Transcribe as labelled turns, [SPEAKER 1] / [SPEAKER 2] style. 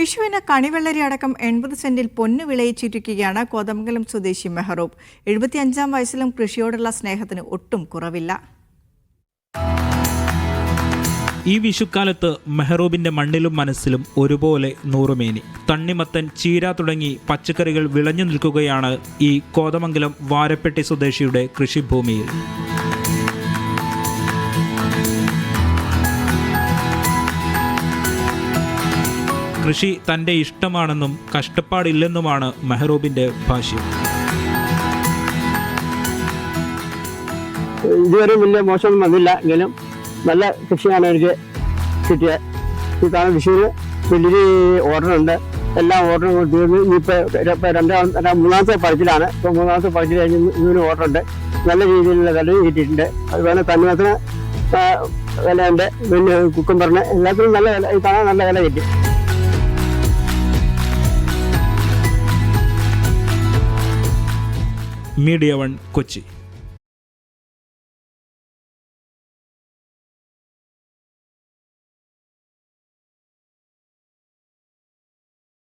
[SPEAKER 1] വിഷുവിന് കണിവെള്ളരി അടക്കം 80 സെന്റിൽ പൊന്നു വിളയിച്ചിരിക്കുകയാണ് കോതമംഗലം സ്വദേശി മെഹറൂബ്. 75-ാം വയസ്സിലും കൃഷിയോടുള്ള സ്നേഹത്തിന് ഒട്ടും കുറവില്ല.
[SPEAKER 2] ഈ വിഷുക്കാലത്ത് മെഹറൂബിന്റെ മണ്ണിലും മനസ്സിലും ഒരുപോലെ നൂറുമേനി. തണ്ണിമത്തൻ, ചീര തുടങ്ങി പച്ചക്കറികൾ വിളഞ്ഞു നിൽക്കുകയാണ് ഈ കോതമംഗലം വാരപ്പെട്ടി സ്വദേശിയുടെ കൃഷിഭൂമിയിൽ. കൃഷി തന്റെ ഇഷ്ടമാണെന്നും കഷ്ടപ്പാടില്ലെന്നുമാണ് മെഹറൂബിന്റെ ഭാഷ്യം.
[SPEAKER 3] ഇതുവരെ വലിയ മോശമൊന്നും വന്നില്ല, എങ്കിലും നല്ല കൃഷിയാണ് എനിക്ക് കിട്ടിയത്. ഈ കാരണം വിഷുവിന് വലിയൊരു ഓർഡറുണ്ട്. എല്ലാ ഓർഡറും തീർന്ന് ഇനിയിപ്പോൾ മൂന്നാമത്തെ പഴച്ചിലാണ്. ഇപ്പോൾ മൂന്നാമത്തെ പഴച്ചിൽ കഴിഞ്ഞ് ഇതിന് ഓർഡറുണ്ട്. നല്ല രീതിയിലുള്ള വില കിട്ടിയിട്ടുണ്ട്. അതുപോലെ തണ്ണിമത്തന് വിലയുണ്ട്, പിന്നെ കുക്കുംബറിന് എല്ലാത്തിനും നല്ല വില, ഈ കാണാൻ നല്ല വില കിട്ടി.
[SPEAKER 2] മീഡിയ 1 കൊച്ചി.